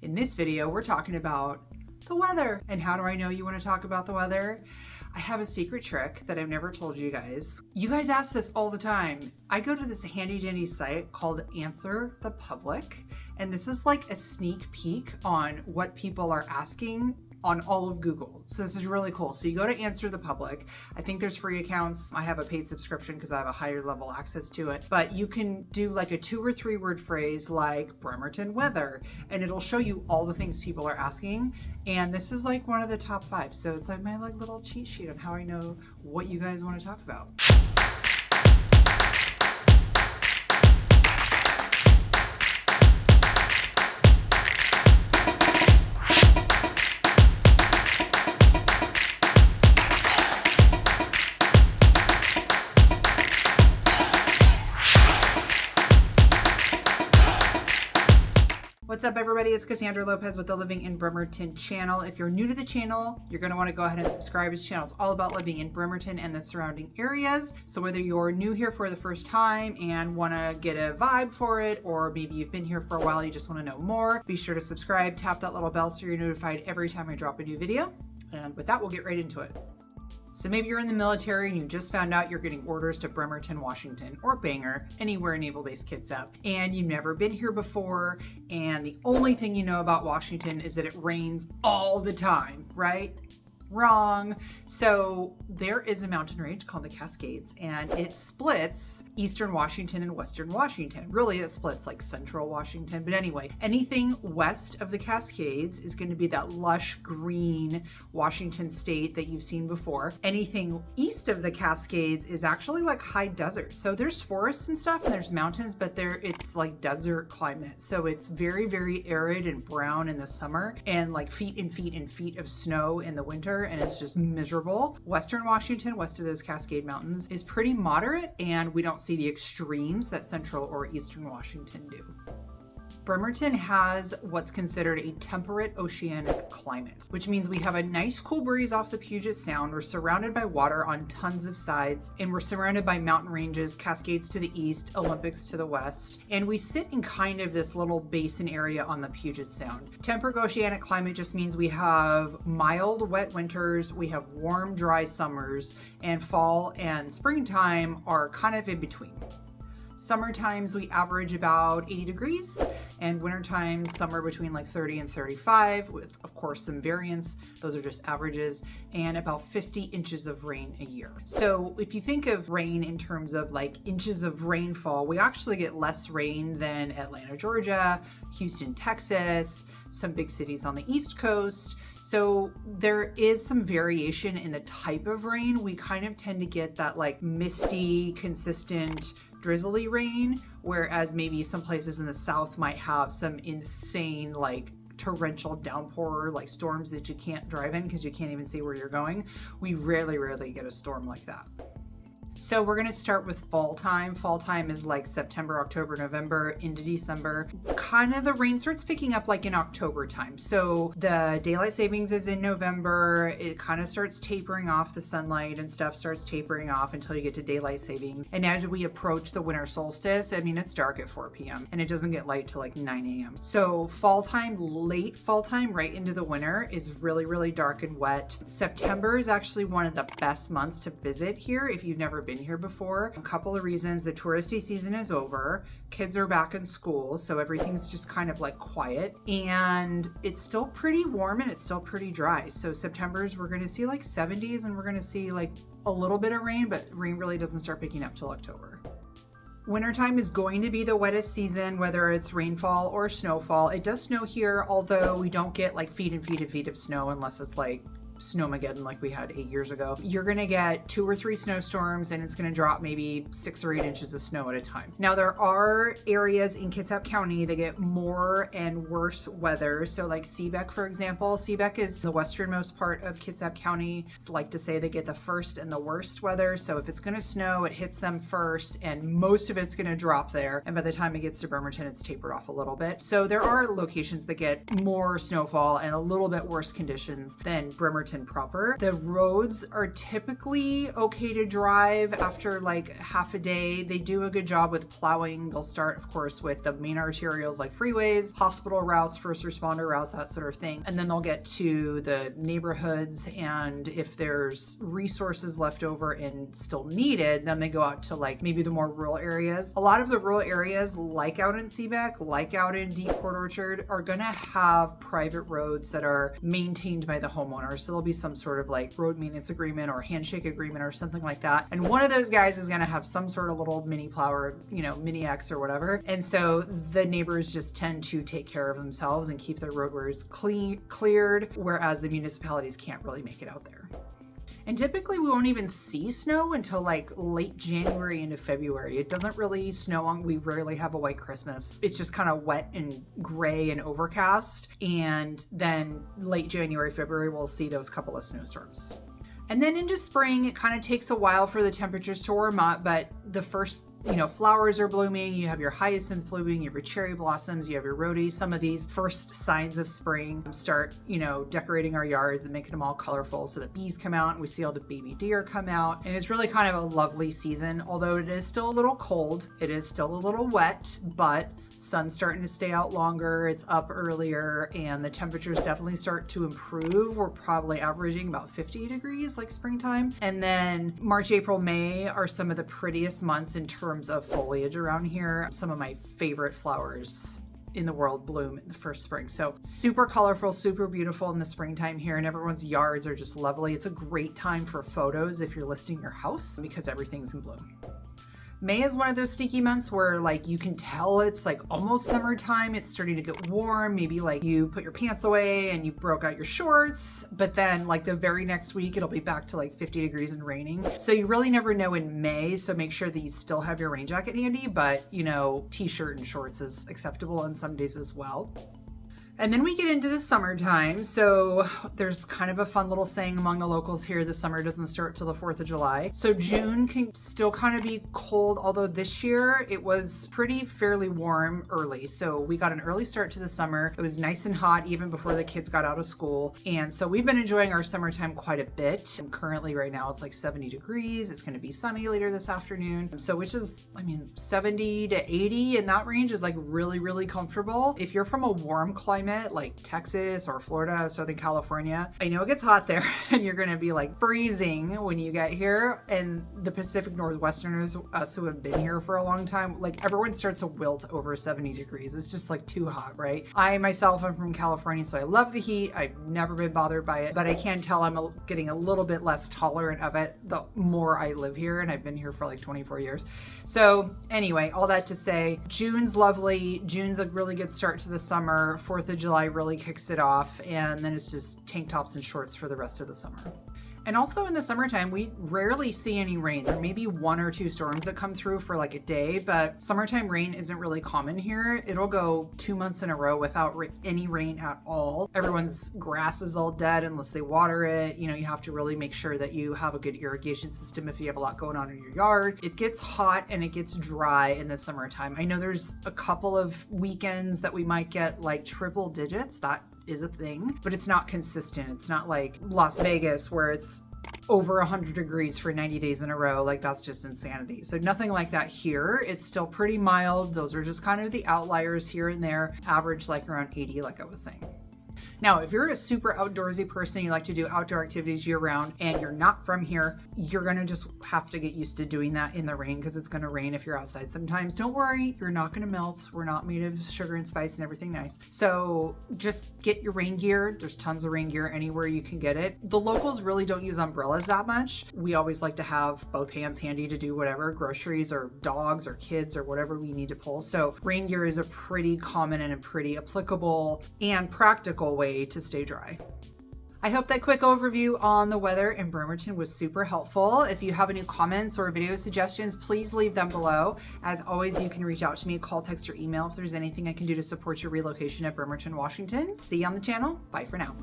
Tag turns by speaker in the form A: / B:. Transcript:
A: In this video, we're talking about the weather. And how do I know you want to talk about the weather? I have a secret trick that I've never told you guys. You guys ask this all the time. I go to this handy dandy site called Answer the Public, and this is like a sneak peek on what people are asking on all of Google. So this is really cool. So you go to Answer the Public. I think there's free accounts. I have a paid subscription because I have a higher level access to it. But you can do like a 2 or 3 word phrase like Bremerton weather, and it'll show you all the things people are asking. And this is like one of the top 5. So it's like my like little cheat sheet on how I know what you guys want to talk about. What's up everybody, it's Cassandra Lopez with the Living in Bremerton channel. If you're new to the channel, you're going to want to go ahead and subscribe. This channel is all about living in Bremerton and the surrounding areas. So whether you're new here for the first time and want to get a vibe for it, or maybe you've been here for a while, you just want to know more, be sure to subscribe, tap that little bell so you're notified every time I drop a new video. And with that, we'll get right into it. So maybe you're in the military and you just found out you're getting orders to Bremerton, Washington, or Bangor, anywhere a naval base kid's up, and you've never been here before, and the only thing you know about Washington is that it rains all the time, right? Wrong. So there is a mountain range called the Cascades, and it splits eastern Washington and western Washington. Really, it splits like central Washington. But anyway, anything west of the Cascades is going to be that lush green Washington state that you've seen before. Anything east of the Cascades is actually like high desert. So there's forests and stuff, and there's mountains, but it's like desert climate. So it's very, very arid and brown in the summer, and like feet and feet and feet of snow in the winter. And it's just miserable. Western Washington, west of those Cascade Mountains, is pretty moderate, and we don't see the extremes that central or eastern Washington do. Bremerton has what's considered a temperate oceanic climate, which means we have a nice cool breeze off the Puget Sound. We're surrounded by water on tons of sides, and we're surrounded by mountain ranges, Cascades to the east, Olympics to the west, and we sit in kind of this little basin area on the Puget Sound. Temperate oceanic climate just means we have mild, wet winters, we have warm, dry summers, and fall and springtime are kind of in between. Summer times we average about 80 degrees, and winter times somewhere between like 30 and 35, with of course some variance. Those are just averages, and about 50 inches of rain a year. So if you think of rain in terms of like inches of rainfall, we actually get less rain than Atlanta, Georgia, Houston, Texas, some big cities on the East Coast. So there is some variation in the type of rain. We kind of tend to get that like misty, consistent, drizzly rain, whereas maybe some places in the South might have some insane like torrential downpour, like storms that you can't drive in because you can't even see where you're going. We rarely get a storm like that. So we're gonna start with fall time. Fall time is like September, October, November into December. Kind of the rain starts picking up like in October time. So the daylight savings is in November. It kind of starts tapering off, the sunlight and stuff starts tapering off until you get to daylight savings. And as we approach the winter solstice, I mean, it's dark at 4 p.m. and it doesn't get light till like 9 a.m. So fall time, late fall time, right into the winter is really dark and wet. September is actually one of the best months to visit here if you've never been here before. A couple of reasons: the touristy season is over, kids are back in school, so everything's just kind of like quiet, and it's still pretty warm and it's still pretty dry. So September's, we're going to see like 70s, and we're going to see like a little bit of rain, but rain really doesn't start picking up till October. Wintertime is going to be the wettest season, whether it's rainfall or snowfall. It does snow here, although we don't get like feet and feet and feet of snow unless it's like snowmageddon like we had 8 years ago. You're gonna get 2 or 3 snowstorms, and it's gonna drop maybe 6 or 8 inches of snow at a time. Now there are areas in Kitsap County that get more and worse weather. So like Seebeck, for example. Seebeck is the westernmost part of Kitsap County. It's like to say they get the first and the worst weather. So if it's gonna snow, it hits them first, and most of it's gonna drop there. And by the time it gets to Bremerton, it's tapered off a little bit. So there are locations that get more snowfall and a little bit worse conditions than Bremerton Bremerton proper. The roads are typically okay to drive after like half a day. They do a good job with plowing. They'll start, of course, with the main arterials like freeways, hospital routes, first responder routes, that sort of thing. And then they'll get to the neighborhoods, and if there's resources left over and still needed, then they go out to like maybe the more rural areas. A lot of the rural areas, like out in Seebeck, like out in Deep Port Orchard, are gonna have private roads that are maintained by the homeowner. So there'll be some sort of like road maintenance agreement or handshake agreement or something like that. And one of those guys is gonna have some sort of little mini plow or, you know, mini X or whatever. And so the neighbors just tend to take care of themselves and keep their roadways cleared, whereas the municipalities can't really make it out there. And typically we won't even see snow until like late January into February. It doesn't really snow on, we rarely have a white Christmas. It's just kind of wet and gray and overcast. And then late January, February, we'll see those couple of snowstorms. And then into spring, it kind of takes a while for the temperatures to warm up, but the first, you know, flowers are blooming, you have your hyacinth blooming, you have your cherry blossoms, you have your rhodie. Some of these first signs of spring start, you know, decorating our yards and making them all colorful. So the bees come out and we see all the baby deer come out. And it's really kind of a lovely season, although it is still a little cold. It is still a little wet, but sun's starting to stay out longer, it's up earlier, and the temperatures definitely start to improve. We're probably averaging about 50 degrees like springtime. And then March, April, May are some of the prettiest months in terms of foliage around here. Some of my favorite flowers in the world bloom in the first spring. So super colorful, super beautiful in the springtime here, and everyone's yards are just lovely. It's a great time for photos if you're listing your house because everything's in bloom. May is one of those sneaky months where like you can tell it's like almost summertime. It's starting to get warm. Maybe like you put your pants away and you broke out your shorts, but then like the very next week it'll be back to like 50 degrees and raining. So you really never know in May. So make sure that you still have your rain jacket handy, but you know, t-shirt and shorts is acceptable on some days as well. And then we get into the summertime. So there's kind of a fun little saying among the locals here, the summer doesn't start till the 4th of July. So June can still kind of be cold, although this year it was fairly warm early. So we got an early start to the summer. It was nice and hot even before the kids got out of school. And so we've been enjoying our summertime quite a bit. And currently right now it's like 70 degrees. It's gonna be sunny later this afternoon. So which is, I mean, 70 to 80 in that range is like really, really comfortable. If you're from a warm climate, like Texas or Florida, Southern California, I know it gets hot there and you're gonna be like freezing when you get here. And the Pacific Northwesterners, us who have been here for a long time, like everyone starts to wilt over 70 degrees. It's just like too hot, right? I myself am from California, so I love the heat. I've never been bothered by it, but I can tell I'm getting a little bit less tolerant of it the more I live here, and I've been here for like 24 years. So anyway, all that to say, June's lovely. June's a really good start to the summer. 4th of July really kicks it off, and then it's just tank tops and shorts for the rest of the summer. And also in the summertime, we rarely see any rain. There may be 1 or 2 storms that come through for like a day, but summertime rain isn't really common here. It'll go 2 months in a row without any rain at all. Everyone's grass is all dead unless they water it. You know, you have to really make sure that you have a good irrigation system if you have a lot going on in your yard. It gets hot and it gets dry in the summertime. I know there's a couple of weekends that we might get like triple digits. That is a thing, but it's not consistent. It's not like Las Vegas where it's over 100 degrees for 90 days in a row. Like that's just insanity. So nothing like that here. It's still pretty mild. Those are just kind of the outliers here and there. Average like around 80, like I was saying. Now, if you're a super outdoorsy person, you like to do outdoor activities year round, and you're not from here, you're gonna just have to get used to doing that in the rain because it's gonna rain if you're outside sometimes. Don't worry, you're not gonna melt. We're not made of sugar and spice and everything nice. So just get your rain gear. There's tons of rain gear anywhere you can get it. The locals really don't use umbrellas that much. We always like to have both hands handy to do whatever, groceries or dogs or kids or whatever we need to pull. So rain gear is a pretty common and a pretty applicable and practical way to stay dry. I hope that quick overview on the weather in Bremerton was super helpful. If you have any comments or video suggestions, please leave them below. As always, you can reach out to me, call, text, or email if there's anything I can do to support your relocation at Bremerton, Washington. See you on the channel. Bye for now.